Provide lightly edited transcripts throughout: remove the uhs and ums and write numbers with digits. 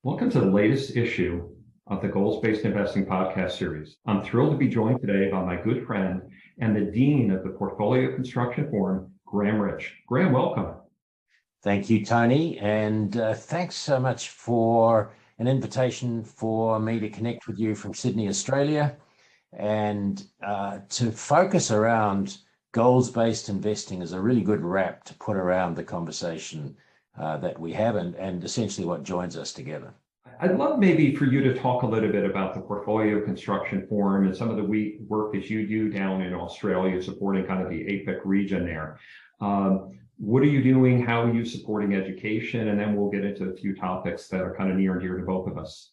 Welcome to the latest issue of the Goals-Based Investing podcast series. I'm thrilled to be joined today by my good friend and the Dean of the Portfolio Construction Forum, Graham Rich. Graham, welcome. Thank you, Tony, and thanks so much for an invitation for me to connect with you from Sydney, Australia, and to focus around goals-based investing is a really good wrap to put around the conversation that we have and essentially what joins us together. I'd love maybe for you to talk a little bit about the Portfolio Construction Forum and some of the work that you do down in Australia supporting kind of the APEC region there. What are you doing? How are you supporting education? And then we'll get into a few topics that are kind of near and dear to both of us.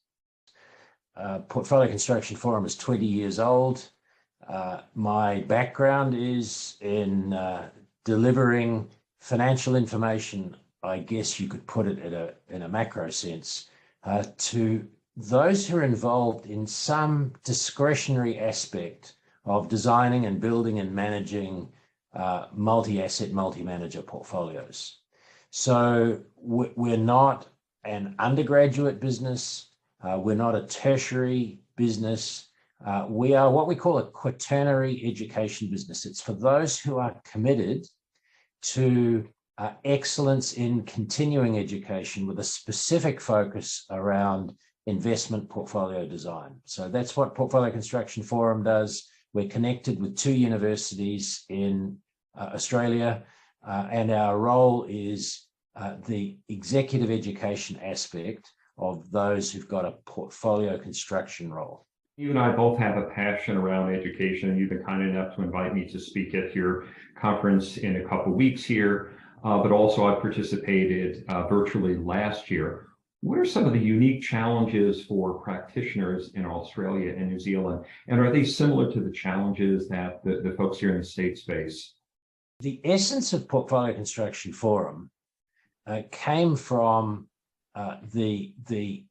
Portfolio Construction Forum is 20 years old. My background is in delivering financial information, I guess you could put it in a macro sense, to those who are involved in some discretionary aspect of designing and building and managing multi-asset, multi-manager portfolios. So we're not an undergraduate business. We're not a tertiary business. We are what we call a quaternary education business. It's for those who are committed to excellence in continuing education with a specific focus around investment portfolio design. So that's what Portfolio Construction Forum does. We're connected with 2 universities in Australia, and our role is the executive education aspect of those who've got a portfolio construction role. You and I both have a passion around education, and you've been kind enough to invite me to speak at your conference in a couple of weeks here. But also I participated virtually last year. What are some of the unique challenges for practitioners in Australia and New Zealand? And are they similar to the challenges that the folks here in the States face? The essence of Portfolio Construction Forum came from the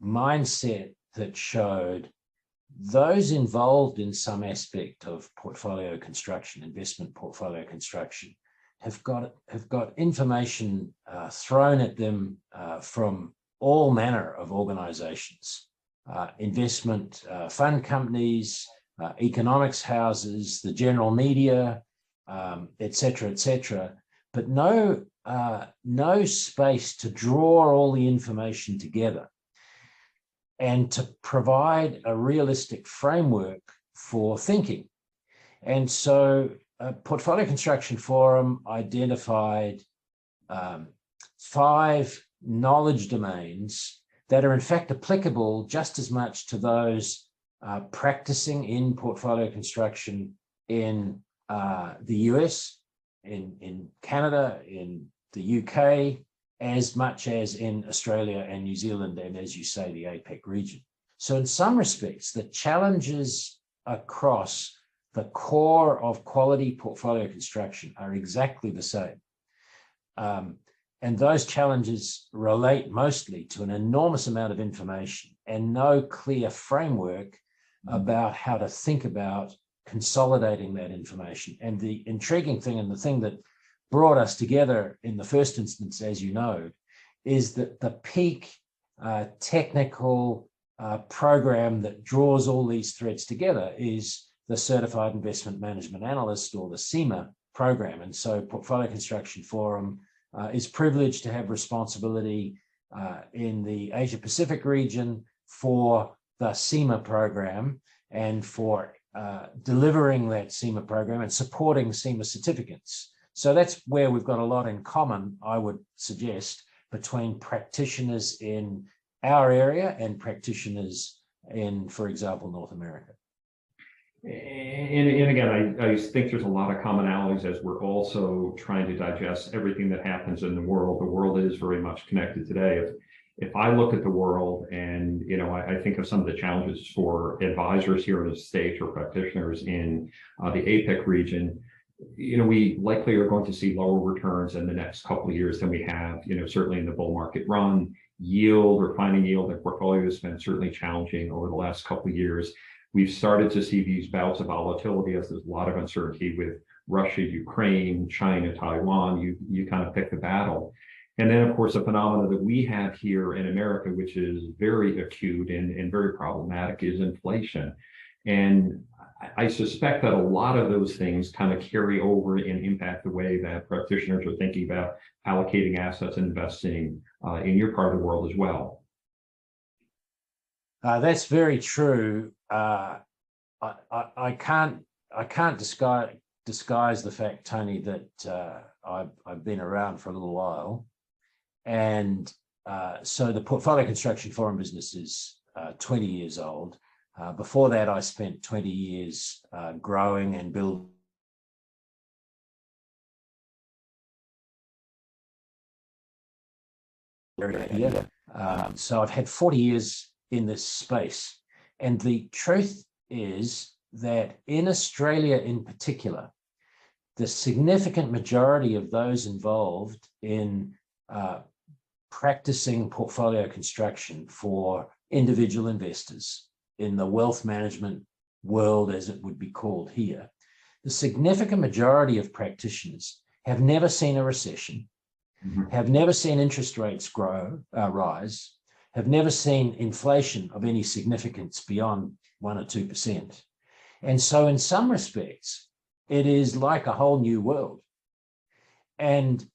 mindset that showed those involved in some aspect of portfolio construction, investment portfolio construction, have got information thrown at them from all manner of organizations, investment fund companies, economics houses, the general media, et cetera, but no space to draw all the information together and to provide a realistic framework for thinking. And so Portfolio Construction Forum identified 5 knowledge domains that are in fact applicable just as much to those practicing in portfolio construction in the US, in Canada, in the UK, as much as in Australia and New Zealand, and as you say, the APEC region. So in some respects, the challenges across the core of quality portfolio construction are exactly the same. And those challenges relate mostly to an enormous amount of information and no clear framework about how to think about consolidating that information. And the intriguing thing, and the thing that brought us together in the first instance, as you know, is that the peak technical program that draws all these threads together is the Certified Investment Management Analyst, or the CIMA program. And so Portfolio Construction Forum is privileged to have responsibility in the Asia Pacific region for the CIMA program and for delivering that CIMA program and supporting CIMA certificates. So that's where we've got a lot in common, I would suggest, between practitioners in our area and practitioners in, for example, North America. And again, I think there's a lot of commonalities as we're also trying to digest everything that happens in the world. The world is very much connected today. If I look at the world and, I think of some of the challenges for advisors here in the States or practitioners in the APEC region, we likely are going to see lower returns in the next couple of years than we have, certainly in the bull market run. Yield or finding yield in portfolio has been certainly challenging over the last couple of years. We've started to see these bouts of volatility as there's a lot of uncertainty with Russia, Ukraine, China, Taiwan. You kind of pick the battle. And then, of course, a phenomenon that we have here in America, which is very acute and very problematic, is inflation. And I suspect that a lot of those things kind of carry over and impact the way that practitioners are thinking about allocating assets and investing in your part of the world as well. That's very true. I can't disguise the fact, Tony, that I've been around for a little while, and so the portfolio construction foreign business is 20 years old. Before that, I spent 20 years growing and building. So I've had 40 years in this space. And the truth is that in Australia in particular, the significant majority of those involved in practicing portfolio construction for individual investors in the wealth management world, as it would be called here, the significant majority of practitioners have never seen a recession, have never seen interest rates rise, have never seen inflation of any significance beyond 1 or 2%. And so in some respects, it is like a whole new world. And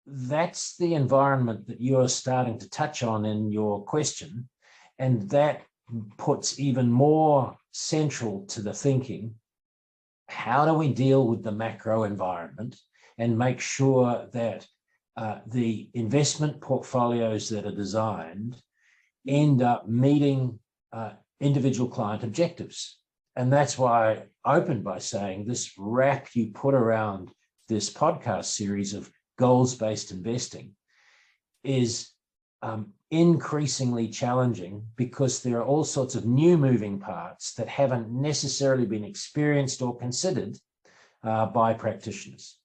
that's the environment that you're starting to touch on in your question. And that puts even more central to the thinking, how do we deal with the macro environment and make sure that the investment portfolios that are designed end up meeting individual client objectives. And that's why I opened by saying this wrap you put around this podcast series of goals-based investing is increasingly challenging because there are all sorts of new moving parts that haven't necessarily been experienced or considered by practitioners.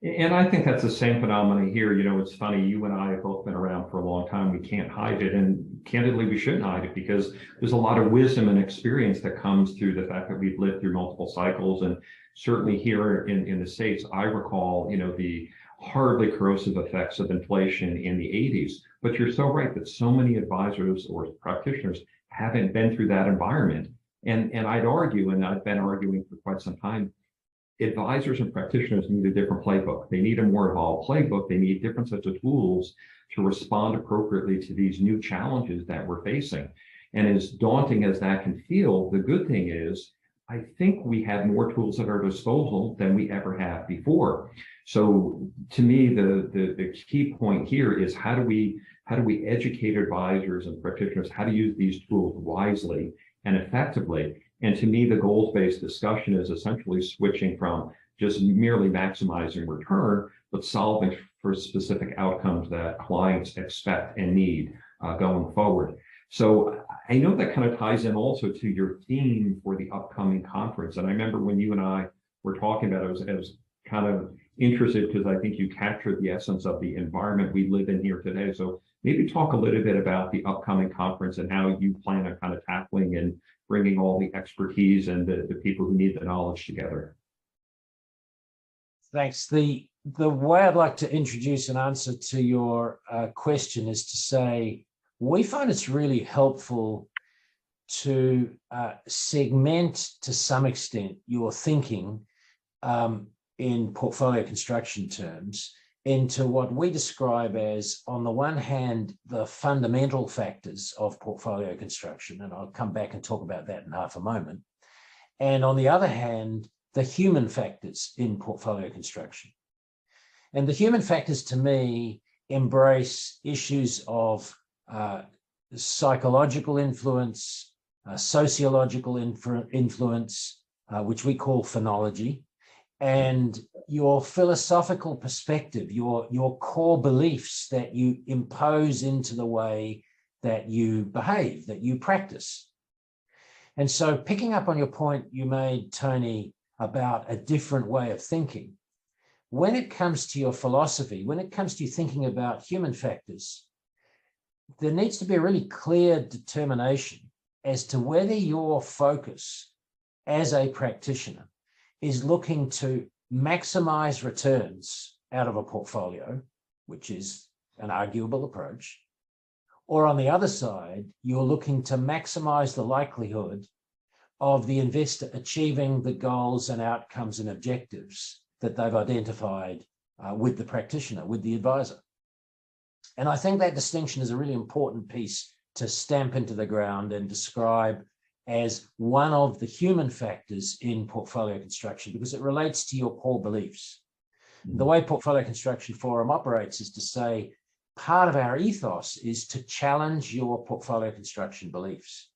And I think that's the same phenomenon here. You know, it's funny, you and I have both been around for a long time. We can't hide it. And candidly, we shouldn't hide it because there's a lot of wisdom and experience that comes through the fact that we've lived through multiple cycles. And certainly here in the States, I recall, you know, the horribly corrosive effects of inflation in the 80s. But you're so right that so many advisors or practitioners haven't been through that environment. And I'd argue, and I've been arguing for quite some time, advisors and practitioners need a different playbook. They need a more evolved playbook. They need different sets of tools to respond appropriately to these new challenges that we're facing. And as daunting as that can feel, the good thing is, I think we have more tools at our disposal than we ever have before. So to me, the key point here is how do we educate advisors and practitioners how to use these tools wisely and effectively? And to me, the goals-based discussion is essentially switching from just merely maximizing return, but solving for specific outcomes that clients expect and need going forward. So I know that kind of ties in also to your theme for the upcoming conference. And I remember when you and I were talking about it, I was kind of interested because I think you captured the essence of the environment we live in here today. So maybe talk a little bit about the upcoming conference and how you plan on kind of tackling and bringing all the expertise and the people who need the knowledge together. Thanks. The way I'd like to introduce an answer to your question is to say, we find it's really helpful to segment to some extent your thinking in portfolio construction terms into what we describe as, on the one hand, the fundamental factors of portfolio construction, and I'll come back and talk about that in half a moment, and on the other hand, the human factors in portfolio construction. And the human factors, to me, embrace issues of psychological influence, sociological influence, which we call phenology, and your philosophical perspective, your core beliefs that you impose into the way that you behave, that you practice. And so picking up on your point you made, Tony, about a different way of thinking, when it comes to your philosophy, when it comes to you thinking about human factors, there needs to be a really clear determination as to whether your focus as a practitioner is looking to maximize returns out of a portfolio which is an arguable approach, or on the other side, you're looking to maximize the likelihood of the investor achieving the goals and outcomes and objectives that they've identified with the practitioner, with the advisor. And I think that distinction is a really important piece to stamp into the ground and describe as one of the human factors in portfolio construction, because it relates to your core beliefs. The way Portfolio Construction Forum operates is to say, part of our ethos is to challenge your portfolio construction beliefs.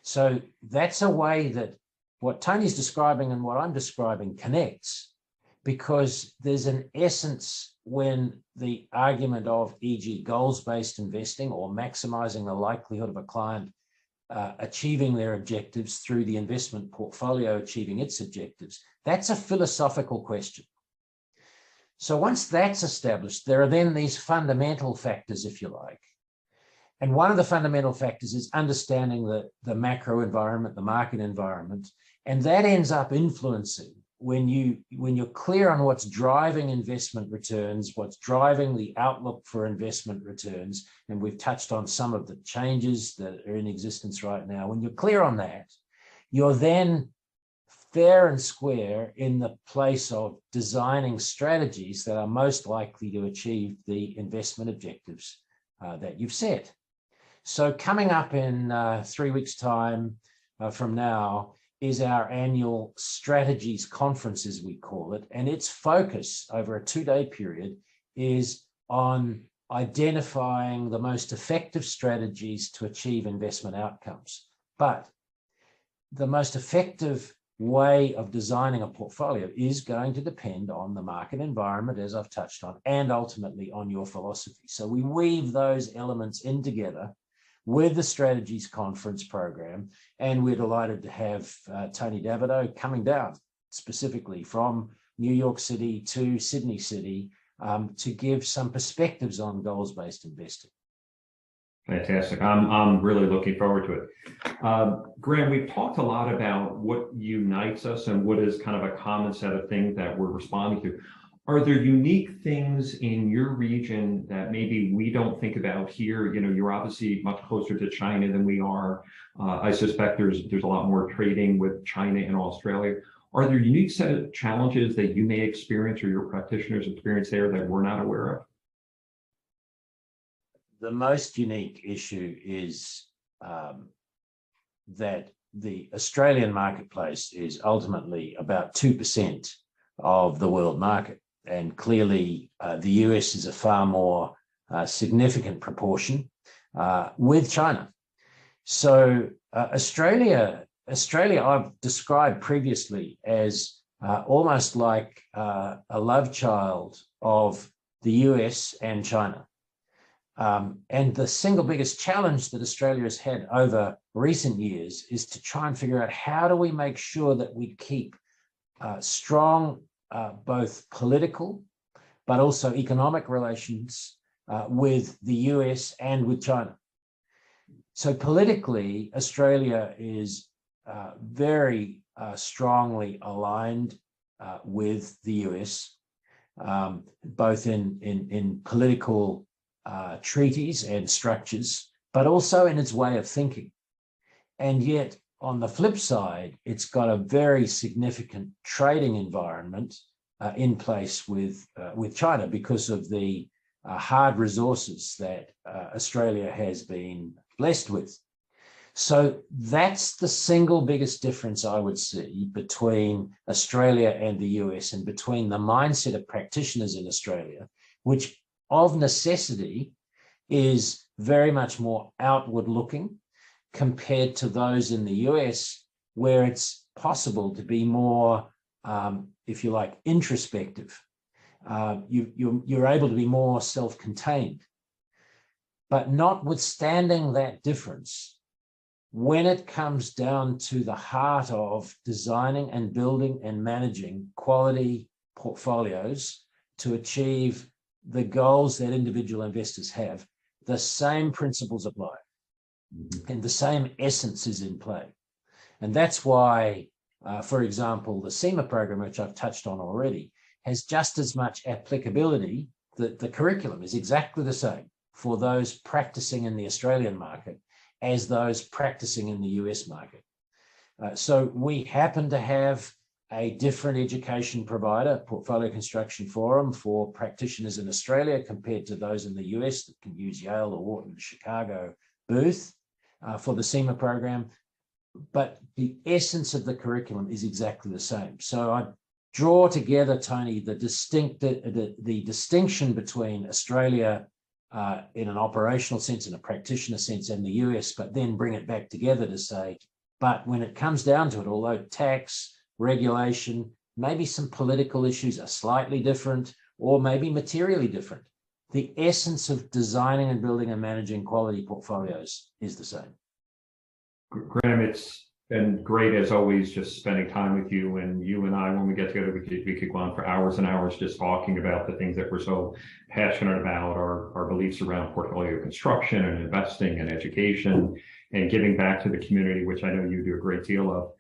So that's a way that what Tony's describing and what I'm describing connects, because there's an essence when the argument of, e.g., goals-based investing or maximizing the likelihood of a client achieving their objectives through the investment portfolio achieving its objectives, that's a philosophical question. So once that's established, there are then these fundamental factors, if you like. And one of the fundamental factors is understanding the macro environment, the market environment, and that ends up influencing when you're clear on what's driving investment returns, what's driving the outlook for investment returns, and we've touched on some of the changes that are in existence right now. When you're clear on that, you're then fair and square in the place of designing strategies that are most likely to achieve the investment objectives that you've set. So coming up in 3 weeks' time from now is our annual strategies conference, as we call it, and its focus over a 2-day period is on identifying the most effective strategies to achieve investment outcomes. But the most effective way of designing a portfolio is going to depend on the market environment, as I've touched on, and ultimately on your philosophy. So we weave those elements in together with the Strategies Conference program, and we're delighted to have Tony Davidow coming down specifically from New York City to Sydney City to give some perspectives on goals-based investing. Fantastic. I'm really looking forward to it. Graham, we've talked a lot about what unites us and what is kind of a common set of things that we're responding to. Are there unique things in your region that maybe we don't think about here? You know, you're obviously much closer to China than we are. I suspect there's a lot more trading with China and Australia. Are there unique set of challenges that you may experience or your practitioners experience there that we're not aware of? The most unique issue is that the Australian marketplace is ultimately about 2% of the world market. And clearly, the US is a far more significant proportion with China. So Australia I've described previously as almost like a love child of the US and China. And the single biggest challenge that Australia has had over recent years is to try and figure out how do we make sure that we keep strong both political but also economic relations with the US and with China. So politically, Australia is very strongly aligned with the US, both in political treaties and structures, but also in its way of thinking. And yet, on the flip side, it's got a very significant trading environment in place with China because of the hard resources that Australia has been blessed with. So that's the single biggest difference I would see between Australia and the US and between the mindset of practitioners in Australia, which of necessity is very much more outward looking compared to those in the US, where it's possible to be more, if you like, introspective. You're able to be more self-contained. But notwithstanding that difference, when it comes down to the heart of designing and building and managing quality portfolios to achieve the goals that individual investors have, the same principles apply. And the same essence is in play. And that's why, for example, the CIMA program, which I've touched on already, has just as much applicability the curriculum is exactly the same for those practicing in the Australian market as those practicing in the US market. So we happen to have a different education provider, Portfolio Construction Forum, for practitioners in Australia compared to those in the US that can use Yale or Wharton or Chicago booth for the CIMA program. But the essence of the curriculum is exactly the same. So I draw together, Tony, the distinction between Australia in an operational sense, in a practitioner sense, and the US, but then bring it back together to say, but when it comes down to it, although tax, regulation, maybe some political issues are slightly different or maybe materially different, the essence of designing and building and managing quality portfolios is the same. Graham, it's been great as always, just spending time with you. And you and I, when we get together, we could go on for hours and hours just talking about the things that we're so passionate about, our beliefs around portfolio construction and investing and education and giving back to the community, which I know you do a great deal of.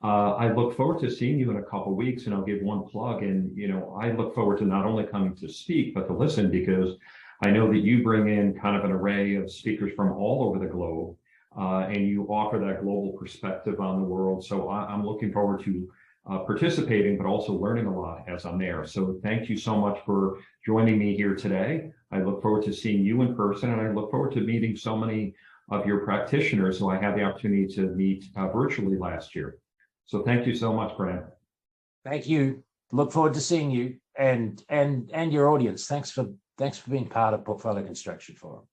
I look forward to seeing you in a couple of weeks, and I'll give one plug. And, I look forward to not only coming to speak, but to listen, because I know that you bring in kind of an array of speakers from all over the globe, and you offer that global perspective on the world. So I'm looking forward to participating, but also learning a lot as I'm there. So thank you so much for joining me here today. I look forward to seeing you in person, and I look forward to meeting so many of your practitioners who I had the opportunity to meet virtually last year. So thank you so much, Graham. Thank you. Look forward to seeing you and your audience. Thanks for being part of Portfolio Construction Forum.